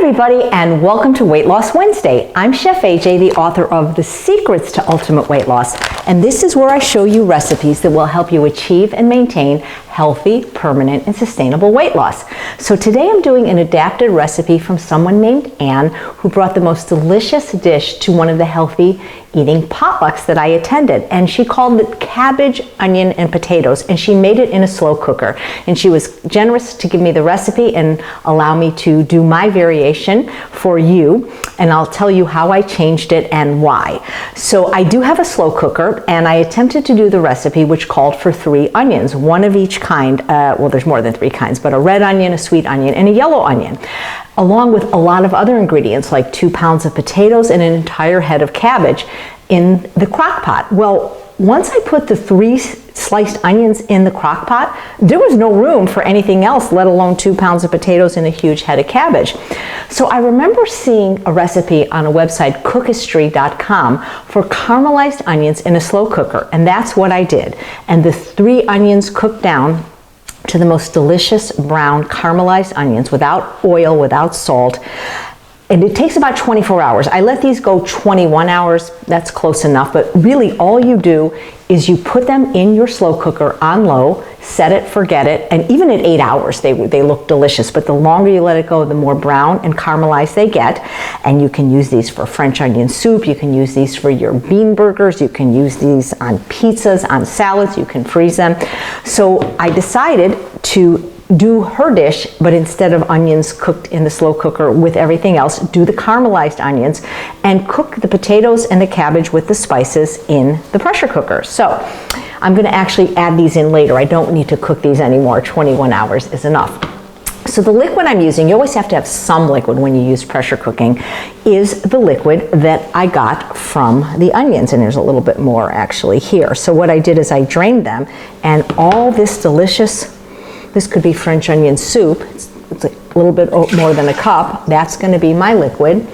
everybody, and welcome to Weight Loss Wednesday. I'm Chef AJ, the author of The Secrets to Ultimate Weight Loss, and this is where I show you recipes that will help you achieve and maintain healthy, permanent, and sustainable weight loss. So today I'm doing an adapted recipe from someone named Anne, who brought the most delicious dish to one of the healthy eating potlucks that I attended, and she called it cabbage, onion, and potatoes, and she made it in a slow cooker, and she was generous to give me the recipe and allow me to do my variation for you, and I'll tell you how I changed it and why. So I do have a slow cooker, and I attempted to do the recipe which called for 3 onions, one of each kind. Well, there's more than 3 kinds, but a red onion, a sweet onion, and a yellow onion, along with a lot of other ingredients like 2 pounds of potatoes and an entire head of cabbage in the crock pot. Well, once I put the 3 sliced onions in the crock pot, there was no room for anything else, let alone 2 pounds of potatoes and a huge head of cabbage. So I remember seeing a recipe on a website, cookistry.com, for caramelized onions in a slow cooker, and that's what I did. And the 3 onions cooked down to the most delicious brown caramelized onions without oil, without salt. And it takes about 24 hours. I let these go 21 hours, that's close enough, but really all you do is you put them in your slow cooker on low, set it, forget it, and even at 8 hours they look delicious, but the longer you let it go, the more brown and caramelized they get. And you can use these for French onion soup, you can use these for your bean burgers, you can use these on pizzas, on salads, you can freeze them. So I decided to do her dish, but instead of onions cooked in the slow cooker with everything else, do the caramelized onions and cook the potatoes and the cabbage with the spices in the pressure cooker. So I'm going to actually add these in later. I don't need to cook these anymore. 21 hours is enough. So the liquid I'm using, you always have to have some liquid when you use pressure cooking, is the liquid that I got from the onions, and there's a little bit more actually here. So what I did is I drained them, and all this delicious, this could be French onion soup, it's a little bit more than a cup, that's going to be my liquid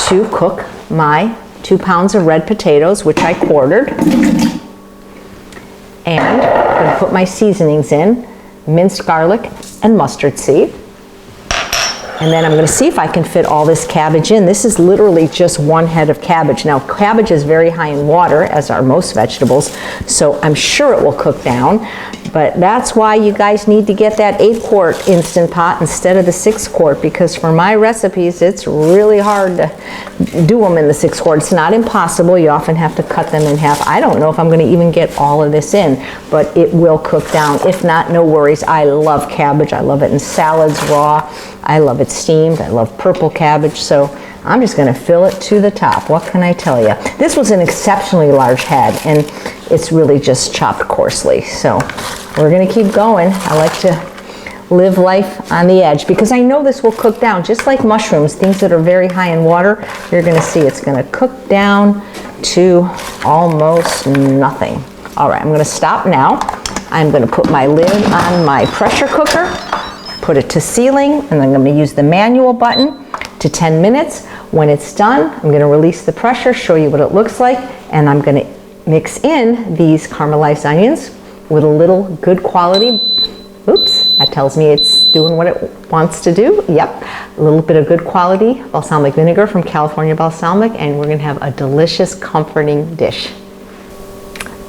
to cook my 2 pounds of red potatoes, which I quartered. And I'm going to put my seasonings in, minced garlic and mustard seed. And then I'm going to see if I can fit all this cabbage in. This is literally just 1 head of cabbage. Now, cabbage is very high in water, as are most vegetables, so I'm sure it will cook down. But that's why you guys need to get that 8-quart Instant Pot instead of the 6-quart, because for my recipes, it's really hard to do them in the 6-quart. It's not impossible. You often have to cut them in half. I don't know if I'm going to even get all of this in, but it will cook down. If not, no worries. I love cabbage. I love it in salads raw. I love it steamed. I love purple cabbage. So I'm just going to fill it to the top. What can I tell you? This was an exceptionally large head, and it's really just chopped coarsely. So we're going to keep going. I like to live life on the edge because I know this will cook down, just like mushrooms, things that are very high in water. You're going to see it's going to cook down to almost nothing. All right, I'm going to stop now. I'm going to put my lid on my pressure cooker, put it to sealing, and I'm going to use the manual button to 10 minutes. When it's done, I'm going to release the pressure, show you what it looks like, and I'm going to mix in these caramelized onions with a little good quality, oops, that tells me it's doing what it wants to do. Yep, a little bit of good quality balsamic vinegar from California Balsamic, and we're going to have a delicious, comforting dish.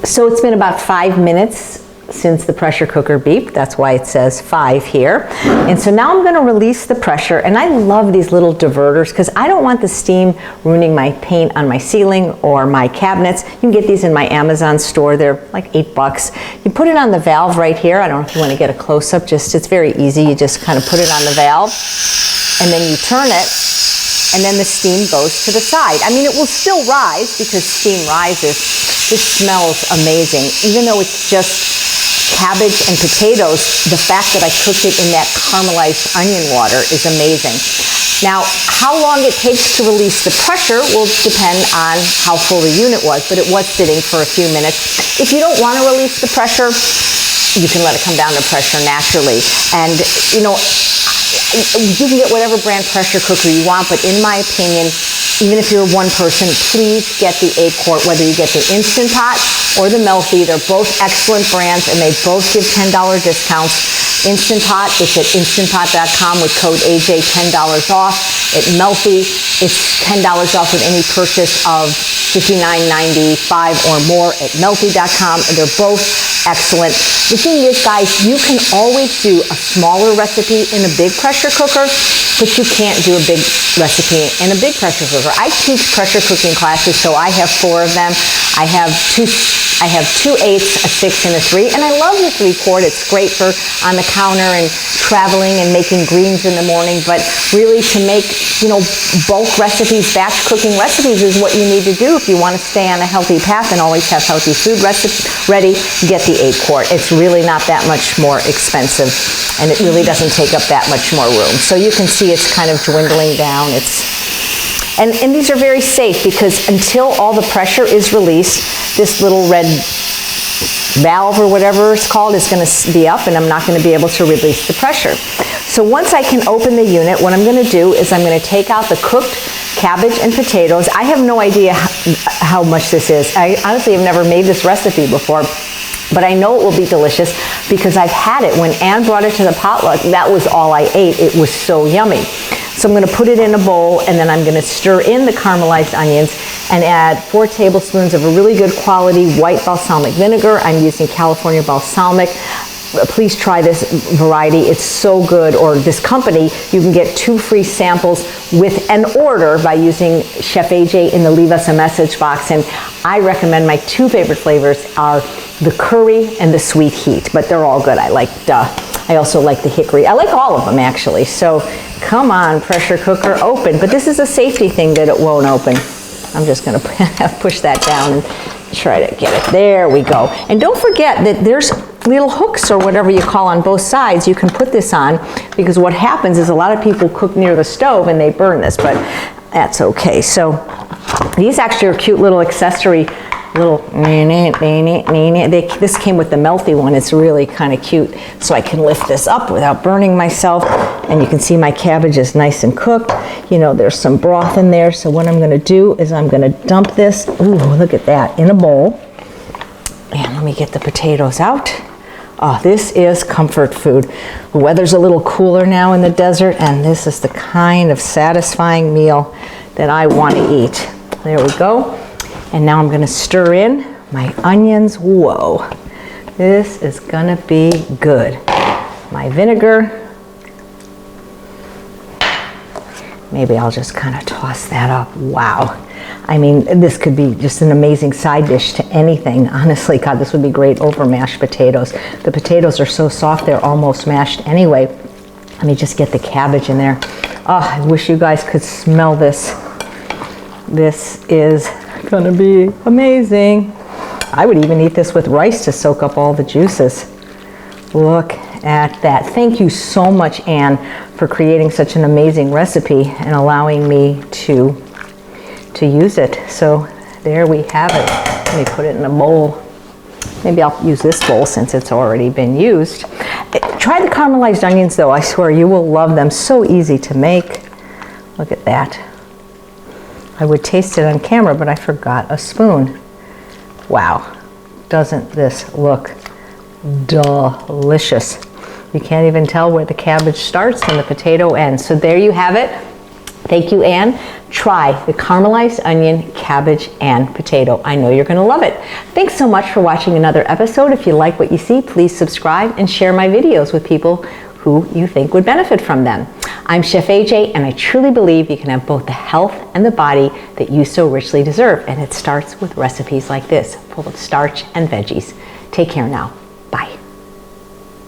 So it's been about 5 minutes since the pressure cooker beeped. That's why it says 5 here. And so now I'm going to release the pressure, and I love these little diverters because I don't want the steam ruining my paint on my ceiling or my cabinets. You can get these in my Amazon store. They're like $8. You put it on the valve right here. I don't know if you want to get a close-up. It's very easy. You just kind of put it on the valve, and then you turn it, and then the steam goes to the side. I mean, it will still rise because steam rises. This smells amazing. Even though it's just cabbage and potatoes, the fact that I cooked it in that caramelized onion water is amazing. Now, how long it takes to release the pressure will depend on how full the unit was, but it was sitting for a few minutes. If you don't want to release the pressure, you can let it come down to pressure naturally. And, you know, you can get whatever brand pressure cooker you want, but in my opinion, even if you're one person, please get the 8-quart, whether you get the Instant Pot or the Melfi. They're both excellent brands, and they both give $10 discounts. Instant Pot is at instantpot.com with code AJ, $10 off. at Melty. It's $10 off of any purchase of $59.95 or more at melty.com, and they're both excellent. The thing is, guys, you can always do a smaller recipe in a big pressure cooker, but you can't do a big recipe in a big pressure cooker. I teach pressure cooking classes, so I have 4 of them. I have two 8s, a 6, and a 3, and I love the 3-quart. It's great for on the counter and traveling and making greens in the morning, but really to make, bulk recipes, batch cooking recipes is what you need to do if you want to stay on a healthy path and always have healthy food ready. Get the 8-quart. It's really not that much more expensive, and it really doesn't take up that much more room. So you can see it's kind of dwindling down. And these are very safe, because until all the pressure is released, this little red valve or whatever it's called is going to be up, and I'm not going to be able to release the pressure. So once I can open the unit, what I'm going to do is I'm going to take out the cooked cabbage and potatoes. I have no idea how much this is. I honestly have never made this recipe before, but I know it will be delicious because I've had it. When Anne brought it to the potluck, that was all I ate. It was so yummy. So I'm going to put it in a bowl, and then I'm going to stir in the caramelized onions and add 4 tablespoons of a really good quality white balsamic vinegar. I'm using California balsamic. Please try this variety. It's so good. Or this company, you can get 2 free samples with an order by using Chef AJ in the Leave Us a Message box. And I recommend my 2 favorite flavors are the curry and the sweet heat, but they're all good. I also like the hickory. I like all of them, actually. So come on, pressure cooker, open. But this is a safety thing that it won't open. I'm just going to push that down and try to get it. There we go. And don't forget that there's little hooks or whatever you call on both sides. You can put this on, because what happens is a lot of people cook near the stove and they burn this, but that's okay. So these actually are cute little accessory. This came with the Melty one. It's really kind of cute, so I can lift this up without burning myself. And you can see my cabbage is nice and cooked. There's some broth in there. So what I'm going to do is I'm going to dump this. Ooh, look at that, in a bowl. And let me get the potatoes out. Oh, this is comfort food. The weather's a little cooler now in the desert, and this is the kind of satisfying meal that I want to eat. There we go. And now I'm going to stir in my onions. Whoa, this is going to be good. My vinegar. Maybe I'll just kind of toss that up. Wow. I mean, this could be just an amazing side dish to anything. Honestly, God, this would be great over mashed potatoes. The potatoes are so soft, they're almost mashed anyway. Let me just get the cabbage in there. Oh, I wish you guys could smell this. This is gonna be amazing. I would even eat this with rice to soak up all the juices. Look at that. Thank you so much, Anne, for creating such an amazing recipe and allowing me to use it. So there we have it. Let me put it in a bowl. Maybe I'll use this bowl since it's already been used. Try the caramelized onions though. I swear you will love them. So easy to make. Look at that. I would taste it on camera, but I forgot a spoon. Wow, doesn't this look delicious? You can't even tell where the cabbage starts and the potato ends. So there you have it. Thank you, Anne. Try the caramelized onion, cabbage, and potato. I know you're going to love it. Thanks so much for watching another episode. If you like what you see, please subscribe and share my videos with people who you think would benefit from them. I'm Chef AJ, and I truly believe you can have both the health and the body that you so richly deserve. And it starts with recipes like this, full of starch and veggies. Take care now.